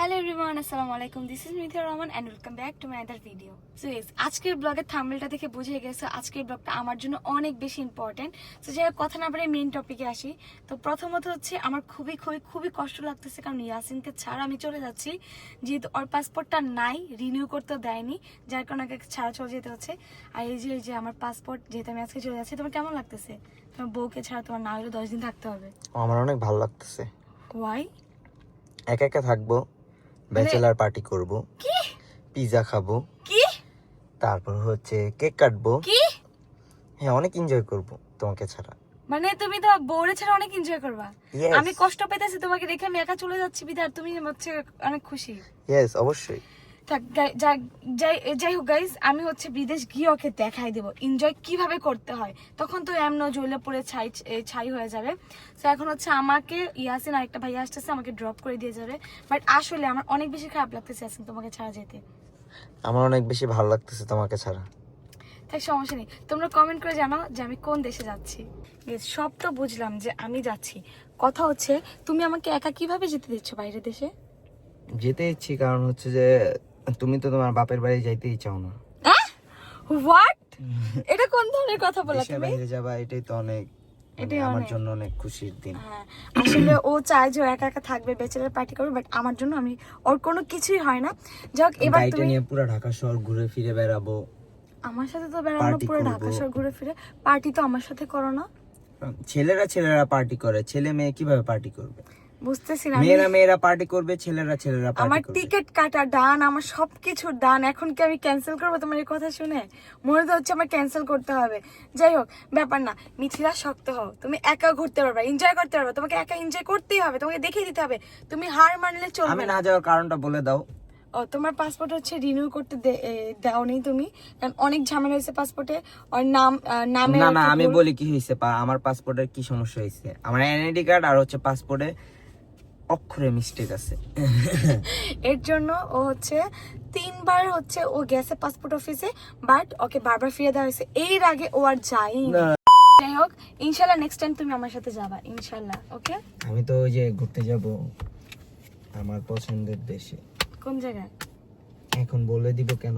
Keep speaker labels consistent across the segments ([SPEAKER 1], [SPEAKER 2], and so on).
[SPEAKER 1] Hello everyone, Assalamualaikum. This is Mithila Rahman and welcome back to my other video. So yes, আজকের ব্লগের থাম্বনেলটা দেখে বুঝে গেছো আজকের ব্লগটা আমার জন্য অনেক বেশি ইম্পর্টেন্ট। তো যাই হোক, কথা না বলে মেইন টপিকে আসি। তো প্রথমত হচ্ছে আমার খুবই কষ্ট লাগতেছে, কারণ ইয়াসিনকে ছাড়া আমি চলে যাচ্ছি, যেহেতু ওর পাসপোর্টটা নাই, রিনিউ করতে দেয়নি, যার কারণে ওকে ছাড়া চলে যেতে হচ্ছে। আর এই যে আমার পাসপোর্ট, যেহেতু আমি আজকে চলে যাচ্ছি, তোমার কেমন লাগতেছে? তোমার বউকে ছাড়া তোমার না হলে 10 দিন থাকতে হবে।
[SPEAKER 2] আমার অনেক ভালো লাগতেছে।
[SPEAKER 1] ওয়াই?
[SPEAKER 2] একা একা থাকবো, ব্যাচেলার পার্টি করব,
[SPEAKER 1] কি
[SPEAKER 2] পিজা খাবো,
[SPEAKER 1] কি
[SPEAKER 2] তারপর হচ্ছে কেক কাটবো,
[SPEAKER 1] কি
[SPEAKER 2] হ্যাঁ অনেক এনজয় করব তোমাকে ছাড়া।
[SPEAKER 1] মানে তুমি তো বউরে ছাড়া অনেক এনজয় করবা।
[SPEAKER 2] Yes.
[SPEAKER 1] আমি কষ্ট পেতেছি তোমাকে রেখে, আমি একা চলে যাচ্ছি বিদার, তুমি হচ্ছে অনেক খুশি।
[SPEAKER 2] ইয়েস, অবশ্যই।
[SPEAKER 1] যাই হোক গাইস, আমি হচ্ছে বিদেশ গিয়ে ওকে দেখাই দেবো এনজয় কিভাবে করতে হয়। তখন তো এমন জ্বলে পড়ে ছাই হয়ে যাবে। তো এখন হচ্ছে আমাকে ইয়াসিন আরেকটা ভাইয়া আসতেছে, আমাকে ড্রপ করে দিয়ে যাবে। বাট আসলে আমার অনেক বেশি খারাপ লাগতেছে ইয়াসিন তোমাকে ছাড়া যেতে।
[SPEAKER 2] আমার অনেক বেশি ভালো লাগতেছে তোমাকে ছাড়া।
[SPEAKER 1] তাই সমস্যা নেই, তোমরা কমেন্ট করে জানাও যে আমি কোন দেশে যাচ্ছি। সব তো বুঝলাম যে আমি যাচ্ছি, কথা হচ্ছে তুমি আমাকে একা কিভাবে যেতে দিচ্ছ বাইরের দেশে?
[SPEAKER 2] যেতে ইচ্ছি কারণ হচ্ছে যে তুমি তো তোমার বাপের বাড়ি যাইতেই চাও না।
[SPEAKER 1] হোয়াট? এটা কোন ধরনের কথা বলা
[SPEAKER 2] দেশের
[SPEAKER 1] তুমি?
[SPEAKER 2] বাইরে যাবা, এটাই তো অনেক,
[SPEAKER 1] এটাই
[SPEAKER 2] আমার
[SPEAKER 1] অনেক।
[SPEAKER 2] জন্য অনেক খুশির দিন।
[SPEAKER 1] হ্যাঁ, আসলে ও চায় যে ও একা একা থাকবে, ব্যাচেলার পার্টি করবে, বাট আমার জন্য আমি ওর কোনো কিছুই হয় না। যাক, এবার
[SPEAKER 2] গাড়িটা
[SPEAKER 1] তুমি
[SPEAKER 2] নিয়ে পুরো ঢাকা শহর ঘুরে ফিরে বেড়াবো।
[SPEAKER 1] আমার সাথে তো বেড়ানো,
[SPEAKER 2] Party
[SPEAKER 1] পুরো
[SPEAKER 2] করবো।
[SPEAKER 1] ঢাকা শহর ঘুরে ফিরে। পার্টি তো আমার সাথে করো না।
[SPEAKER 2] ছেলেরা পার্টি করে, ছেলে মেয়ে কিভাবে পার্টি করবে?
[SPEAKER 1] বুঝতেছি না।
[SPEAKER 2] মেয়েরা পার্টি করবে, ছেলেরা
[SPEAKER 1] আমার
[SPEAKER 2] পার্টি করবে।
[SPEAKER 1] টিকিট কাটা ডান, আমার সবকিছু ডান, এখন কি আমি ক্যান্সেল করবো তোমার এই কথা শুনে? মনে তো হচ্ছে আমার ক্যান্সেল করতে হবে। যাই হোক, ব্যাপার না, মিথিলা শক্ত হও, তুমি একা ঘুরতে পারবে, এনজয় করতে পারবে, তোমাকে একা এনজয় করতেই হবে, তোমাকে দেখিয়ে দিতে হবে, তুমি হার মানলে
[SPEAKER 2] আমি
[SPEAKER 1] চলবে
[SPEAKER 2] না
[SPEAKER 1] না।
[SPEAKER 2] যাওয়ার কারণটা বলে দাও।
[SPEAKER 1] ও, তোমার পাসপোর্ট হচ্ছে রিনিউ করতে দাও নেই তুমি, কারণ অনেক ঝামেলা হয়েছে পাসপোর্টে। ওর নামে
[SPEAKER 2] না আমি বলি কি হয়েছে, আমার পাসপোর্টের কি সমস্যা হয়েছে। আমার এনআইডি কার্ড আর হচ্ছে পাসপোর্টে অক্ষরে মিস্টেক আছে।
[SPEAKER 1] এর জন্য ও হচ্ছে 3বার হচ্ছে ও গেছে পাসপোর্ট অফিসে, বাট ওকে বারবার ফিরে দেওয়া হয়েছে। এর আগে ও আর যায়নি। যাই হোক, ইনশাল্লাহ নেক্সট টাইম তুমি আমার সাথে যাবা, ইনশাল্লাহ। ওকে?
[SPEAKER 2] আমি তো ওই যে ঘুরতে যাব আমার পছন্দের দেশে।
[SPEAKER 1] কোন জায়গায়
[SPEAKER 2] এখন বলে দিব কেন?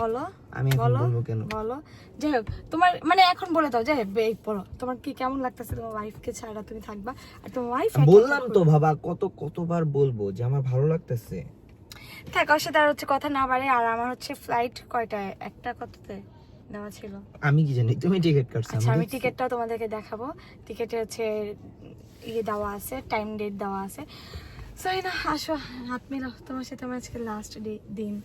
[SPEAKER 1] বলো,
[SPEAKER 2] আমি এখন
[SPEAKER 1] বলো,
[SPEAKER 2] বলবো কেন?
[SPEAKER 1] বলো। যাই হোক, তোমার মানে এখন বলে দাও। যাই হোক, বলো তোমার কি কেমন লাগতেছে তোমার ওয়াইফকে ছাড়া তুমি থাকবা, আর তোমার ওয়াইফ
[SPEAKER 2] বললাম তো বাবা, কতবার বলবো যে আমার ভালো লাগতেছে।
[SPEAKER 1] থাক, ওর সাথে আর হচ্ছে কথা না বাড়ে। আর আমার হচ্ছে ফ্লাইট কয়টায়, একটা কততে দেওয়া ছিল?
[SPEAKER 2] আমি কি জানি, তুমি টিকিট কাটছো।
[SPEAKER 1] আচ্ছা, আমি টিকিটটাও তোমাদেরকে দেখাবো। টিকিটে হচ্ছে দেওয়া আছে, টাইম ডেট দেওয়া আছে। সরি না, আসো হাত মেলাও, তোমার সাথে আমার আজকে লাস্ট দিন।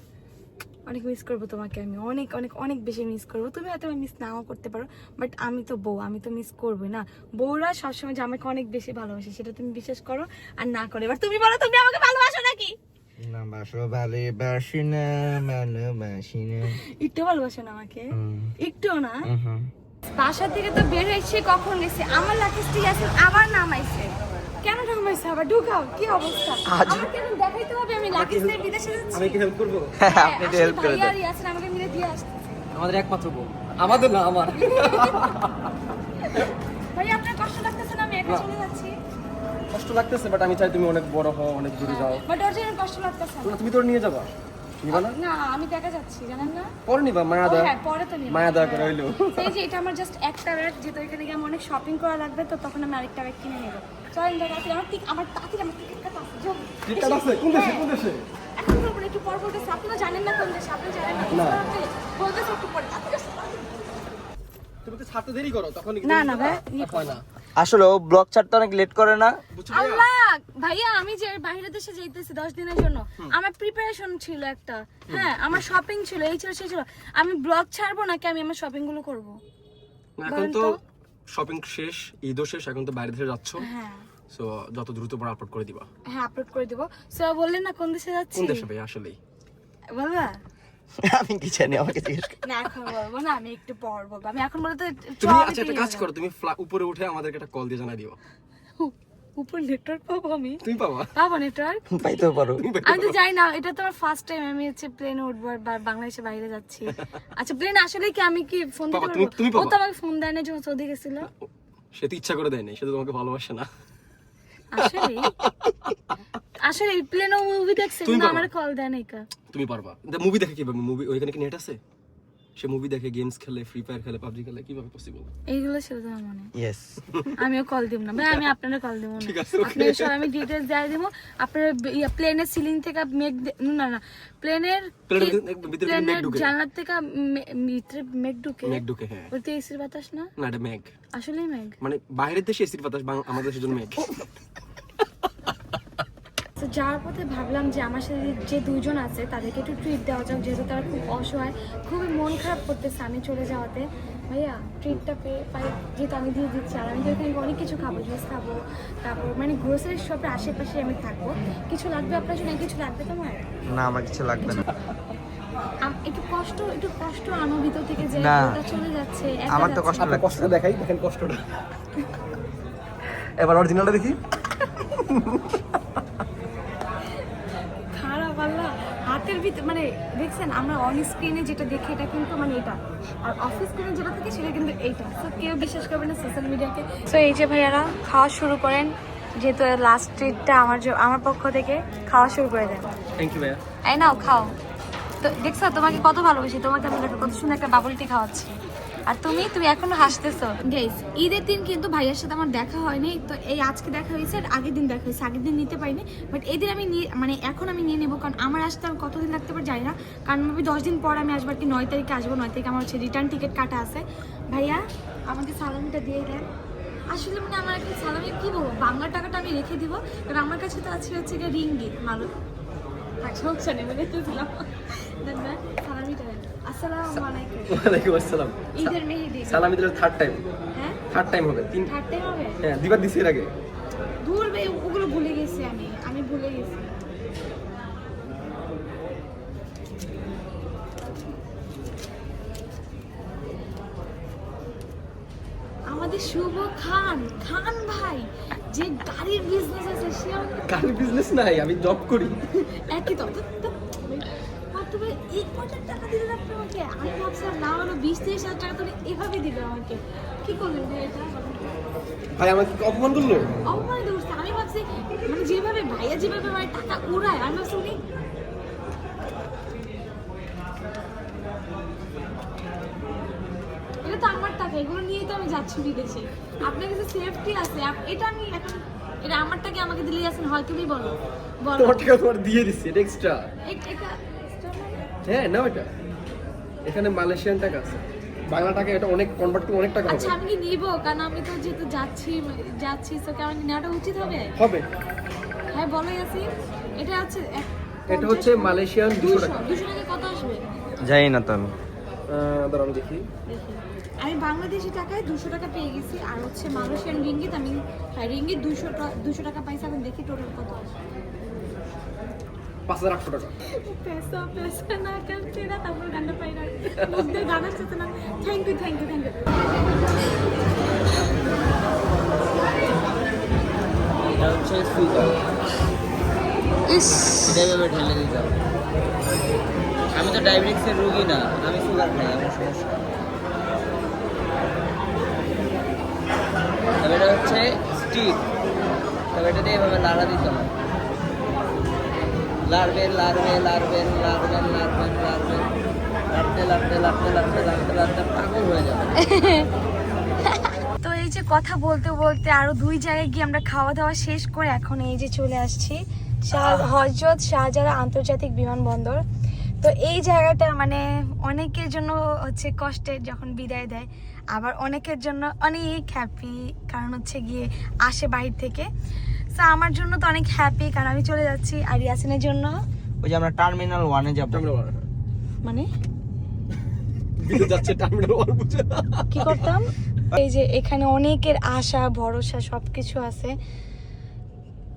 [SPEAKER 1] অনেক মিস করবো তোমাকে, আমি অনেক অনেক অনেক বেশি মিস করবো। তুমি হয়তো মিস নাও করতে পারো, বাট আমি তো বউ, আমি তো মিস করবোই না। বউরা সবসময় যে আমাকে অনেক বেশি ভালোবাসে, সেটা তুমি বিশ্বাস করো আর না করো। এবার তুমি বলো, তুমি আমাকে ভালোবাসো নাকি?
[SPEAKER 2] না, ভালোবাসি না, ভালোবাসি না।
[SPEAKER 1] একটু ভালোবাসো না আমাকে? একটুও না?
[SPEAKER 2] হুম।
[SPEAKER 1] বাসা থেকে তো বের হয়েছে, কখন গেছে, আমার লাকিস্টি আছে আবার নামাইছে। কেন নামাইছে আবার? ঢুকাও, কি অবস্থা? আমার কেন দেখাইতে হবে আমি লাকিস্টির বিদেশে যাচ্ছি?
[SPEAKER 3] আমি কি হেল্প করবো?
[SPEAKER 2] আপনি তো হেল্প করে দেন।
[SPEAKER 1] ইয়াসিন আমাকে মিলে দিয়ে আসছে।
[SPEAKER 3] আমাদের একমাত্র বউ, আমাদের না, আমার।
[SPEAKER 1] ভাই, আপনার কষ্ট লাগতেছে না? আমি একা চলে যাচ্ছি।
[SPEAKER 3] কষ্ট লাগতেছে, বাট আমি চাই তুমি অনেক বড় হও, অনেক দূরে যাও।
[SPEAKER 1] বাট ওর জন্য কষ্ট লাগতেছে না।
[SPEAKER 3] না, তুমি তোর নিয়ে যাবা, নিবা না?
[SPEAKER 1] না, আমি দেখা যাচ্ছি, জানেন না?
[SPEAKER 3] পরে নিবা, মায়া
[SPEAKER 1] ও
[SPEAKER 3] দা,
[SPEAKER 1] হ্যাঁ, পরে তো নিব।
[SPEAKER 3] মায়া দা করে হইলো।
[SPEAKER 1] এই যে এটা আমার জাস্ট একটা ব্যাগ, যেহেতু এখানে গিয়ে আমার অনেক শপিং করা লাগবে, তো তখন আমি আরেকটা ব্যাগ কিনে নেবো। চলেন দেখাচ্ছি, আমার টিকিট কাটা আছে। যাও।
[SPEAKER 3] টিকিট আছে? কোন দেশে, কোন দেশে?
[SPEAKER 1] এখন বলবো না, একটু পর বলতেছি। আপনারা জানেন না কোন দেশে, আপনি জানেন না, বলতেছি একটু পরে।
[SPEAKER 3] তুমি তো ছাড়তে দেরি করো, তখন
[SPEAKER 1] না না ভাই,
[SPEAKER 3] হয় না।
[SPEAKER 2] আসলে ও ব্লগ ছাড়তে অনেক লেট করে না।
[SPEAKER 3] বুঝছো ভাইয়া?
[SPEAKER 1] আল্লাহ ভাইয়া, আমি যে বাইরের দেশে যাইতেছি 10 দিনের জন্য, আমার প্রিপারেশন ছিল একটা। হ্যাঁ, আমার শপিং ছিল, এই ছিল সেই ছিল। আমি ব্লগ ছাড়বো নাকি আমি আমার শপিং গুলো করবো?
[SPEAKER 3] এখন
[SPEAKER 1] বলেন
[SPEAKER 3] তো
[SPEAKER 1] তো।
[SPEAKER 3] শপিং শেষ, ঈদও শেষ, এখন তো বাইরে থেকে যাচ্ছ,
[SPEAKER 1] হ্যাঁ
[SPEAKER 3] সো যত দ্রুত পর আপলোড করে দিবা।
[SPEAKER 1] হ্যাঁ, আপলোড করে দেবো। সো বললেন না কোন দেশে যাচ্ছি?
[SPEAKER 3] কোন দেশে ভাই আসলেই?
[SPEAKER 1] বলবা?
[SPEAKER 2] আমি কি জানি, আমাকে জিজ্ঞেস কর।
[SPEAKER 1] না, এখন বলবো না, আমি একটু পর বলবো। আমি এখন বলতে
[SPEAKER 3] তুমি আচ্ছা একটা কাজ করো, তুমি উপরে উঠে আমাদেরকে একটা কল দিয়ে জানাই দিও।
[SPEAKER 1] উপর নেটওয়ার্ক পাবো আমি?
[SPEAKER 3] তুমি পাবা?
[SPEAKER 1] পাবো নেটওয়ার্ক?
[SPEAKER 2] পাইতেও পারো।
[SPEAKER 1] আমি তো যাই না, এটা তো আমার ফার্স্ট টাইম আমি হচ্ছে প্লেনে উঠবো আর বাংলাদেশে বাইরে যাচ্ছি। আচ্ছা, প্লেন আসলে কি আমি কি ফোন দিতে
[SPEAKER 3] পাবা,
[SPEAKER 1] পারবো?
[SPEAKER 3] তুমি
[SPEAKER 1] ও
[SPEAKER 3] পাবা।
[SPEAKER 1] তো আমাকে ফোন দেয় না, যখন সৌদি গেছিল।
[SPEAKER 3] সে তো ইচ্ছা করে দেয় নাই, সে তো তোমাকে ভালোবাসে না।
[SPEAKER 1] আসলে আসলে প্লেনও মুভি দেখছে
[SPEAKER 3] তুমি
[SPEAKER 1] কিন্তু
[SPEAKER 3] পারবা?
[SPEAKER 1] আমার কল দেয় নাই কা।
[SPEAKER 3] তুমি পারবা মুভি দেখে কিভাবে? মুভি ওইখানে কি নেট আছে? সে মুভি দেখে, গেমস খেলে, ফ্রি ফায়ার খেলে, পাবজি খেলে, কিভাবে পসিবল?
[SPEAKER 1] এইগুলো ছিল তোমার মনে।
[SPEAKER 2] ইয়েস।
[SPEAKER 1] আমিও কল দিব না ভাই, আমি আপনারা কল দিব না।
[SPEAKER 3] ঠিক আছে, okay.
[SPEAKER 1] আপনাদের সব আমি ডিটেইলস দিয়ে দিব। আপনারা প্লেনের সিলিং থেকে মেঘ না না প্লেনের
[SPEAKER 3] ভিতরে মেঘ ঢুকে,
[SPEAKER 1] জানলা থেকে ভিতরে মেঘ ঢুকে।
[SPEAKER 3] মেঘ ঢুকে, হ্যাঁ।
[SPEAKER 1] ওতে এসির বাতাস না,
[SPEAKER 3] না এটা মেঘ,
[SPEAKER 1] আসলেই মেঘ।
[SPEAKER 3] মানে বাইরের দেশে এসির বাতাস, আমাদের দেশের জন্য মেঘ।
[SPEAKER 1] তো যাওয়ার পথে ভাবলাম যে আমার সাথে যে দুজন আছে তাদেরকে একটু ট্রিট দেওয়া যাক, যেহেতু তারা খুব অসহায়, খুবই মন খারাপ করতেছে আমি চলে যাওয়াতে। ভাইয়া ট্রিটটা পাই যেহেতু আমি দিয়ে দিচ্ছি, আর আমি তো এখানে অনেক কিছু খাবো, জুস খাবো, তারপর মানে গ্রোসারি শপের আশেপাশে আমি থাকবো। কিছু লাগবে আপনার জন্য? কিছু লাগবে তোমার?
[SPEAKER 2] না আমার কিছু লাগবে না।
[SPEAKER 1] একটু কষ্ট আনো ভিতর থেকে যে
[SPEAKER 2] না।
[SPEAKER 1] ওটা চলে যাচ্ছে, একা
[SPEAKER 2] আমার তো
[SPEAKER 1] যাচ্ছে।
[SPEAKER 2] কষ্ট
[SPEAKER 3] আপনার কষ্টটা দেখাই, দেখেন কষ্টটা। এবার অরিজিনালটা দেখি।
[SPEAKER 1] খারাপ আল্লাহ, হাতের ভিতর মানে দেখছেন আমরা অন স্ক্রিনে যেটা দেখি এটা কিন্তু মানে এটা, আর অফিস স্ক্রিনে যেটা থাকে সেটা কিন্তু এইটা। তো কেউ বিশ্বাস করবে না সোশ্যাল মিডিয়াকে। তো এই যে ভাইয়ারা খাওয়া শুরু করেন, যেহেতু লাস্ট ট্রিটটা আমার পক্ষ থেকে খাওয়া শুরু করে দেন।
[SPEAKER 3] থ্যাংক ইউ ভাইয়া।
[SPEAKER 1] এই নাও খাও। তো দেখছো তোমাকে কত ভালোবাসি, তোমাকে আমি দেখো কত সুন্দর একটা বাবল টি খাওয়াচ্ছি, আর তুমি এখনো হাসতেছো। গাইস ঈদের দিন কিন্তু ভাইয়ার সাথে আমার দেখা হয়নি, তো এই আজকে দেখা হয়েছে, আর আগের দিন দেখা হয়েছে। আগের দিন নিতে পারিনি, বাট এই দিন আমি মানে এখন আমি নিয়ে নেবো, কারণ আমার আসতে আর কতদিন লাগতে পারে জানি না, কারণ আমি 10 দিন পর আমি আসবো, আর কি 9 তারিখে আসবো। 9 তারিখে আমার হচ্ছে রিটার্ন টিকিট কাটা আছে। ভাইয়া আমাকে সালামিটা দিয়ে দেন। আসলে মানে আমার একটা সালামি কি বলবো, বাংলা টাকাটা আমি রেখে দিব, কারণ আমার কাছে তো আছে হচ্ছে গিয়ে রিঙ্গিত মালুম। সমস্যা নেই, মানে তো ছিলাম। দেন ভাই সালামিটা দেন। আসসালামু আলাইকুম।
[SPEAKER 3] ওয়ালাইকুম আসসালাম।
[SPEAKER 1] ঈদের মেহেদি।
[SPEAKER 3] সালাম ঈদের থার্ড টাইম,
[SPEAKER 1] হ্যাঁ
[SPEAKER 3] থার্ড টাইম হবে।
[SPEAKER 1] থার্ড টাইম হবে?
[SPEAKER 3] হ্যাঁ, দুইবার দিছি এর আগে।
[SPEAKER 1] দূর বে, ওগুলো ভুলে গেছি আমি ভুলে গেছি। আমাদের শুভ খান ভাই যে গাড়ির বিজনেস আছে, সে
[SPEAKER 3] গাড়ির বিজনেস নাই, আমি জব করি।
[SPEAKER 1] একই তো তবে এই কত টাকা দিলেন আপনি আমাকে? আমি ভাবছিলাম না হলো 20-30 হাজার টাকা তুমি এভাবে দিবে আমাকে। কি করলেন ভাই এটা?
[SPEAKER 3] ভাই আমাকে কি অপমান করলো?
[SPEAKER 1] অপমানিত করছে। আমি ভাবছি মানে যেভাবে ভাইয়া যেভাবে আমার টাকা উড়ায়, আমি ভাবছি উনি এটা তো আমার টাকা, এগুলো নিয়ে তো আমি যাচ্ছি বিদেশে। আপনার কাছে সেফটি আছে, এটা আমি এখন এটা আমার টাকা আমাকে দিলেই আছেন, হয় তুমি বলো
[SPEAKER 3] তোমার টাকা তোমার দিয়ে দিচ্ছি, এটা এক্সট্রা।
[SPEAKER 1] এটা
[SPEAKER 3] হ্যাঁ নাও, এটা এখানে মালয়েশিয়ান টাকা আছে, বাংলা টাকা এটা অনেক কনভার্ট করে অনেক টাকা হবে।
[SPEAKER 1] আচ্ছা আমি কি নিব? কারণ আমি তো যেহেতু যাচ্ছি তো কি আমার নেওয়াটা উচিত হবে?
[SPEAKER 3] হবে।
[SPEAKER 1] হ্যাঁ বলো ইয়াসিন, এটা আছে
[SPEAKER 3] এটা হচ্ছে মালয়েশিয়ান 200 টাকা।
[SPEAKER 1] 200 টাকা কত আসবে?
[SPEAKER 2] জানি না তো আমি।
[SPEAKER 3] দাঁড়াও দেখি।
[SPEAKER 1] আমি বাংলাদেশি টাকায় 200 টাকা পেয়ে গেছি, আর হচ্ছে মালয়েশিয়ান রিঙ্গিত আমি রিঙ্গিত 200 টাকা পাইছি। এখন দেখি টোটাল কত আসবে।
[SPEAKER 3] 5800 টাকা।
[SPEAKER 1] पैसा ना करते ना তারপর গানটা পাই না, মধ্যে গান আসছে না। থ্যাংক ইউ
[SPEAKER 2] এটা হচ্ছে সুগার,
[SPEAKER 1] ইস
[SPEAKER 2] এভাবে ঢেলে দিতে হবে। আমি তো ডায়াবেটিক্সের রোগী না, আমি সুগার খাই, আমার সমস্যা। তবে এটা হচ্ছে স্টিক, তবে এটা দিয়ে এভাবে লাড়া দিতে হবে। লাড়বেন লাড়তে পাগল হয়ে যাবে।
[SPEAKER 1] তো এই যে কথা বলতে বলতে আরো 2 জায়গায় গিয়ে আমরা খাওয়া দাওয়া শেষ করে এখন এই যে চলে আসছি হযরত শাহজালাল আন্তর্জাতিক বিমানবন্দর। তো এই জায়গাটা মানে অনেকের জন্য হচ্ছে কষ্টের যখন বিদায় দেয়, আবার অনেকের জন্য অনেক হ্যাপি, কারণ হচ্ছে গিয়ে আসে বাইরে থেকে। তো আমার জন্য তো অনেক হ্যাপি, কারণ আমি চলে যাচ্ছি, আর ইয়াসিনের জন্য
[SPEAKER 2] ওই যে আমরা টার্মিনাল 1-এ যাব।
[SPEAKER 1] মানে
[SPEAKER 3] বিদেশ যাচ্ছে টার্মিনাল 1 বুঝে।
[SPEAKER 1] কি করতাম, এই যে এখানে অনেকের আশা ভরসা সবকিছু আছে।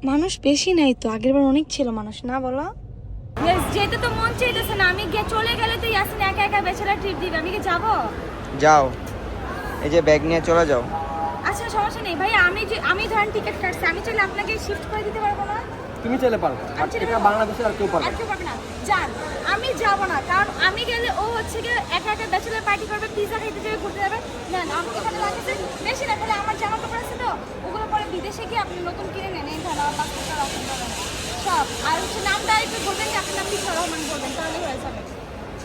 [SPEAKER 1] মানুষ বেশি নাই তো, আগের বার অনেক ছিল মানুষ, না বলো? যেতে তো মন চাইতেছে না, আমি চলে গেলে তো ইয়াসিন একা একা ব্যাচেলার ট্রিপ দিবে, আমি কি যাবো?
[SPEAKER 2] যাও, এই যে ব্যাগ নিয়ে চলে যাও।
[SPEAKER 1] আচ্ছা সমস্যা নেই ভাই, আমি ধরেন টিকিট কাটছি, আমি চাইলে আপনাকে শিফট করে দিতে পারবো না?
[SPEAKER 3] তুমি চাইলে পারবে, আর এটা বাংলাদেশে আর কেউ পারবে
[SPEAKER 1] আর কেউ পারবে না। যান, আমি যাবো না, কারণ আমি গেলে ও হচ্ছে গিয়ে একা একা ব্যাচেলার পার্টি করবে, পিজা খাইতে যাবে, ঘুরতে যাবে। না আমি এখানে লাগছে বেশি না, তাহলে আমার জামা কাপড় আছে তো, ওগুলো পরে বিদেশে গিয়ে আপনি নতুন কিনে নেন, এই ধরো 5 টাকা রাখুন। সব আর হচ্ছে নামটা একটু বলবেন যে আপনার নাম মিথিলা রহমান বলবেন তাহলে হয়ে যাবে।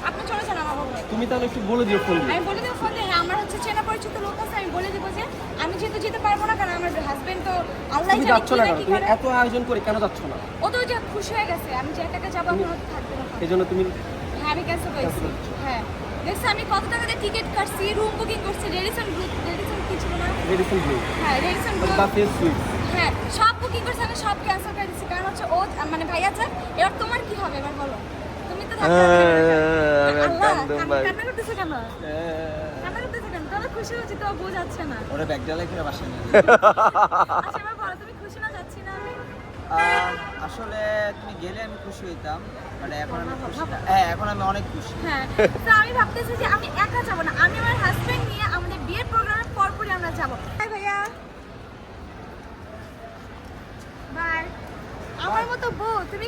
[SPEAKER 1] আপনি চলে যান আমার বলবেন।
[SPEAKER 3] তুমি তাহলে একটু বলে দিও ফোন দিয়ে।
[SPEAKER 1] আমি বলে দেবো ফোন দিয়ে, হ্যাঁ আমার হচ্ছে চেনা পরিচিত লোক আছে, আমি বলে দেবো যে আমি যেহেতু যেতে পারবো না কারণ আমার হাজবেন্ড তো আল্লাহ
[SPEAKER 3] তুমি যাচ্ছ না কেন? তুমি এত আয়োজন করে কেন যাচ্ছ না?
[SPEAKER 1] ও তো যে খুশি হয়ে গেছে আমি যে একা একা যাবো কোনো থাকবে না।
[SPEAKER 3] এই জন্য তুমি
[SPEAKER 1] হ্যাঁ আমি ক্যান্সেল করেছি। হ্যাঁ দেখছি আমি কত টাকা দিয়ে টিকিট কাটছি, রুম বুকিং করছি, রেডিসন কি ছিল না?
[SPEAKER 3] রেডিসন ব্লু
[SPEAKER 1] হ্যাঁ রেডিসন
[SPEAKER 3] বা ফেস সুইট,
[SPEAKER 1] হ্যাঁ সব বুকিং করছি, আমি সব ক্যান্সেল করে দিচ্ছি কারণ হচ্ছে ও মানে ভাইয়া যাক, এবার তোমার কি হবে এবার বলো? তুমি তো কান্না করতেছো কেন? কান্না করতেছো কেন? তাহলে খুশি হচ্ছি তো বোঝাচ্ছে না।
[SPEAKER 2] ওরা ব্যাগ ডালাই করে বাসায় নিয়ে
[SPEAKER 1] আচ্ছা এবার বলো তুমি খুশি না যাচ্ছি না আমি?
[SPEAKER 2] আসলে তুমি গেলে আমি খুশি হইতাম, বাট এখন আমি খুশি না। হ্যাঁ এখন আমি অনেক খুশি।
[SPEAKER 1] হ্যাঁ তো আমি ভাবতেছি যে আমি একা যাব না, আমি আমার হাজবেন্ড নিয়ে আমাদের বিয়ের প্রোগ্রামের পরপরই আমরা যাব। বাই ভাইয়া, বাই। আমার মতো বউ তুমি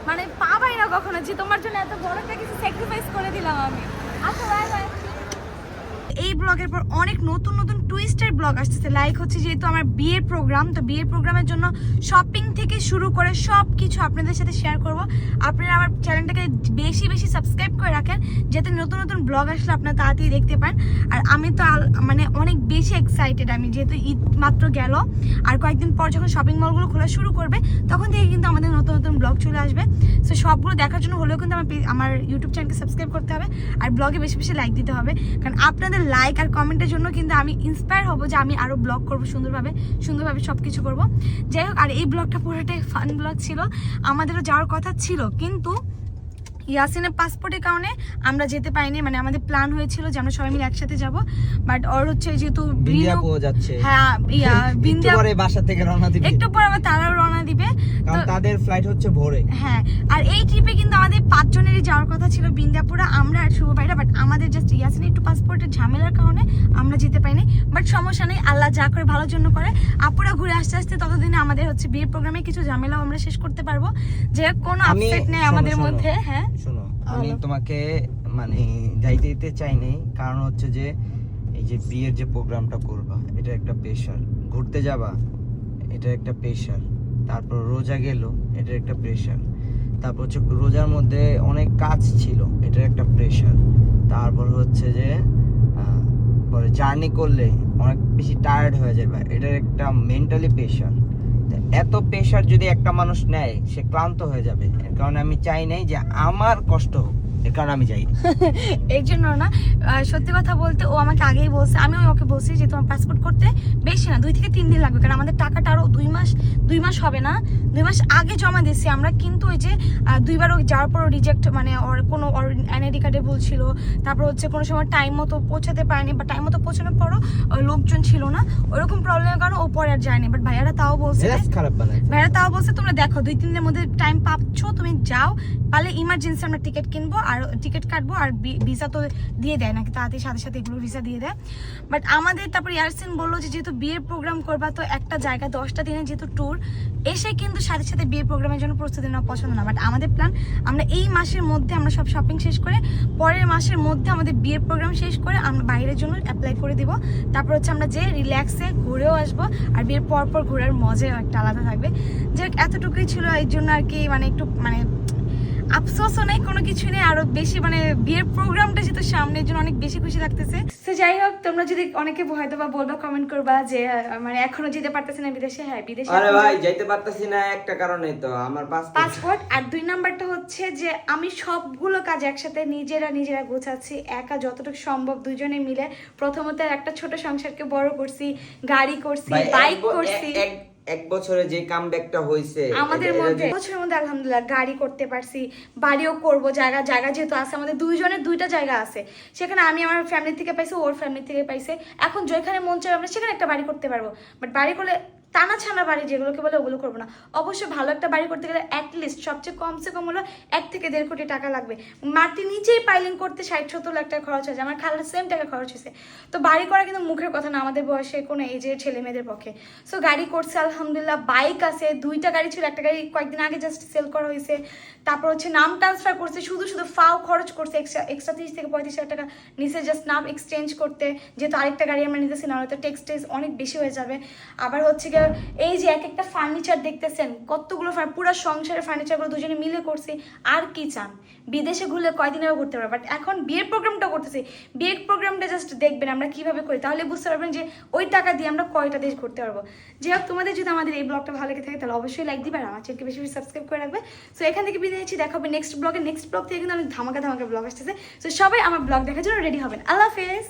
[SPEAKER 1] মানে পাবাই না কখনো যে তোমার জন্য এত বড় একটা কিছু স্যাক্রিফাইস করে দিলাম আমি। আচ্ছা বাই বাই। এই ব্লগের পর অনেক নতুন নতুন টুইস্টের ব্লগ আসতেছে, লাইক হচ্ছে যেহেতু আমার বিয়ের প্রোগ্রাম, তো বিয়ের প্রোগ্রামের জন্য শপিং থেকে শুরু করে সব কিছু আপনাদের সাথে শেয়ার করব। আপনারা আমার চ্যানেলটাকে বেশি বেশি সাবস্ক্রাইব করে রাখেন যাতে নতুন নতুন ব্লগ আসলে আপনারা তাড়াতাড়ি দেখতে পান। আর আমি তো মানে অনেক বেশি এক্সাইটেড, আমি যেহেতু ঈদ মাত্র গেল আর কয়েকদিন পর যখন শপিং মলগুলো খোলা শুরু করবে তখন থেকে কিন্তু আমাদের নতুন নতুন ব্লগ চলে আসবে। সো সবগুলো দেখার জন্য হলেও কিন্তু আমার ইউটিউব চ্যানেলকে সাবস্ক্রাইব করতে হবে আর ব্লগে বেশি বেশি লাইক দিতে হবে, কারণ আপনাদের লাইক আর কমেন্টের জন্য কিন্তু আমি ইন্সপায়ার হব যে আমি আরো ব্লগ করব, সুন্দরভাবে সবকিছু করব। যাই হোক, আর এই ব্লগটা পুরোটাই ফান ব্লগ ছিল। আমাদেরও যাওয়ার কথা ছিল কিন্তু ইয়াসিনের পাসপোর্টের কারণে আমরা যেতে পারিনি, মানে আমাদের প্ল্যান হয়েছিল যে আমরা সবাই মিলে একসাথে যাব, বাট ওর হচ্ছে যেহেতু
[SPEAKER 2] বিন্দিয়াপো যাচ্ছে।
[SPEAKER 1] হ্যাঁ বিন্দিয়া
[SPEAKER 2] পরে বাসা থেকে রওনা দিবে,
[SPEAKER 1] একটু পর আবার তারাও রওনা দিবে,
[SPEAKER 2] কারণ তাদের ফ্লাইট হচ্ছে ভোরে।
[SPEAKER 1] হ্যাঁ আর এই ট্রিপে কিন্তু আমাদের 5 জনেরই যাওয়ার কথা ছিল বিন্দিয়াপুরা, আমরা আর শুভ ভাইরা, বাট আমাদের জাস্ট ইয়াসিনের একটু পাসপোর্টের ঝামেলার কারণে আমরা যেতে পারিনি। বাট সমস্যা নেই, আল্লাহ যা করে ভালোর জন্য করে। আপুরা ঘুরে আসতে আসতে ততদিনে আমাদের হচ্ছে বিয়ের প্রোগ্রামে কিছু ঝামেলাও আমরা শেষ করতে পারবো, যে কোনো আপসেট নেই আমাদের মধ্যে। হ্যাঁ
[SPEAKER 2] শোনো, আমি তোমাকে মানে যাইতে দিতে চাই নাই, কারণ হচ্ছে যে এই যে বিয়ের যে প্রোগ্রামটা করবা এটা একটা প্রেশার, ঘুরতে যাবা এটা একটা প্রেশার, তারপর রোজা গেল এটার একটা প্রেশার, তারপর হচ্ছে রোজার মধ্যে অনেক কাজ ছিল এটার একটা প্রেশার, তারপর হচ্ছে যে পরে জার্নি করলে অনেক বেশি টায়ার্ড হয়ে যাবে এটার একটা মেন্টালি প্রেশার। এত প্রেশার যদি একটা মানুষ নেয় সে ক্লান্ত হয়ে যাবে, এর কারণে আমি চাই নাই যে আমার কষ্ট হোক, এর কারণে আমি যাই।
[SPEAKER 1] এই জন্য না, সত্যি কথা বলতে ও আমাকে আগেই বলছে, আমিও ওকে বলছি যে তোমার পাসপোর্ট করতে বেশি না 2 থেকে 3 দিন লাগবে, কারণ আমাদের টাকাটা আরো 2 মাস হবে না, 2 মাস আগে জমা দিয়েছি আমরা, কিন্তু ওই যে 2বার যাওয়ার পর রিজেক্ট, মানে ওর কোনো এনআইডি কার্ডে ভুল ছিল, তারপর হচ্ছে কোনো সময় টাইম মতো পৌঁছাতে পারেনি, বা টাইম মতো পৌঁছানোর পরও লোকজন ছিল না, ওরকম প্রবলেমের কারণে ও পরে আর যায়নি। বাট ভাইয়ারা তাও বলছে তোমরা দেখো 2-3 দিনের মধ্যে টাইম পাচ্ছ, তুমি যাও, পারলে ইমার্জেন্সি আমরা টিকিট কিনবো আর টিকিট কাটবো, আর ভিসা তো দিয়ে দেয় নাকি তাড়াতাড়ি, সাথে সাথে এগুলো ভিসা দিয়ে দেয়। বাট আমাদের তারপর ইয়াসিন বললো যে যেহেতু বিয়ের প্রোগ্রাম করবা তো একটা জায়গা 10টা দিনের যেহেতু ট্যুর, এসে কিন্তু সাথে সাথে বিয়ের প্রোগ্রামের জন্য প্রস্তুতি নেওয়া পছন্দ না। বাট আমাদের প্ল্যান আমরা এই মাসের মধ্যে আমরা সব শপিং শেষ করে পরের মাসের মধ্যে আমাদের বিয়ের প্রোগ্রাম শেষ করে আমরা বাইরের জন্য অ্যাপ্লাই করে দিব, তারপর হচ্ছে আমরা যে রিল্যাক্সে ঘুরেও আসবো, আর বিয়ের পর ঘোরার মজাও একটা আলাদা থাকবে। যে এতটুকুই ছিল, এই জন্য আর কি মানে একটু মানে আফসোসও নেই, কোনো কিছু নেই, আরো বেশি মানে বিয়ের প্রোগ্রামটা যেহেতু সামনের জন্য অনেক বেশি খুশি লাগতেছে। তো যাই হোক, তোমরা যদি অনেকে হয়তো বা বলবা, কমেন্ট করবা যে মানে এখনো যেতে পারতেছি না বিদেশে। হ্যাঁ বিদেশে
[SPEAKER 2] আরে ভাই যাইতে পারতেছি না একটা কারণেই তো আমার
[SPEAKER 1] পাসপোর্ট, আর 2 নাম্বারটা হচ্ছে যে আমি সবগুলো কাজ একসাথে নিজেরা গোছাচ্ছি একা যতটুকু সম্ভব, 2 জনে মিলে। প্রথমত একটা ছোট সংসারকে বড় করছি, গাড়ি করছি, বাইক করছি,
[SPEAKER 2] 1 বছরে যে কামব্যাকটা হইছে
[SPEAKER 1] আমাদের মধ্যে, বছরের মধ্যে আলহামদুলিল্লাহ গাড়ি করতে পারছি, বাড়িও করব, জায়গা যেহেতু আছে আমাদের 2 জনের 2টা জায়গা আছে, সেখানে আমি আমার ফ্যামিলি থেকে পাইছি, ওর ফ্যামিলি থেকে পাইছে। এখন যেখানে মন চাই আমরা সেখানে একটা বাড়ি করতে পারবো, বাট বাড়ি করলে টানা ছানা বাড়ি যেগুলোকে বলে ওগুলো করবো না। অবশ্যই ভালো একটা বাড়ি করতে গেলে অ্যাটলিস্ট সবচেয়ে কমসে কম হলো 1 থেকে 1.5 কোটি টাকা লাগবে। মাটি নিচেই পাইলিং করতে 60-70 লাখ টাকা খরচ হয়েছে, আমার খালার সেম টাকা খরচ হয়েছে। তো বাড়ি করা কিন্তু মুখের কথা না আমাদের বয়সে, কোনো এজের ছেলে মেয়েদের পক্ষে। সো গাড়ি করছে আলহামদুলিল্লাহ, বাইক আছে, 2টা গাড়ি ছিল, একটা গাড়ি কয়েকদিন আগে জাস্ট সেল করা হয়েছে। তারপর হচ্ছে নাম ট্রান্সফার করছে, শুধু ফাও খরচ করছে এক্সট্রা 30 থেকে 35 হাজার টাকা নিচে জাস্ট নাম এক্সচেঞ্জ করতে, যেহেতু আরেকটা গাড়ি আমরা নিতেছি না, হয়তো টেক্সটাইজ অনেক বেশি হয়ে যাবে। আবার হচ্ছে গিয়ে এই যে এক একটা ফার্নিচার দেখতেছেন, কতগুলো পুরো সংসারের ফার্নিচারগুলো দুজনে মিলে করছি। আর কি চান? বিদেশে ঘুরলে কয়দিনেও ঘুরতে পারবে, বাট এখন বিয়ের প্রোগ্রামটা করতেছি। বিয়ের প্রোগ্রামটা জাস্ট দেখবেন আমরা কিভাবে করি, তাহলে বুঝতে পারবেন যে ওই টাকা দিয়ে আমরা কয়টা দেশ ঘুরতে পারবো। যাই হোক, তোমাদের যদি আমাদের এই ব্লগটা ভালো লেগে থাকে তাহলে অবশ্যই লাইক দিবে আর আমার চ্যানেলকে বেশি বেশি সাবস্ক্রাইব করে রাখবে। সো এখান থেকে বিদায় নিচ্ছি, দেখা হবে নেক্সট ব্লগে। নেক্সট ব্লগ থেকে কিন্তু অনেক ধামাকা ব্লগ আসতেছে। সো সবাই আমার ব্লগ দেখার জন্য রেডি হবেন। আল্লাহ হাফেজ।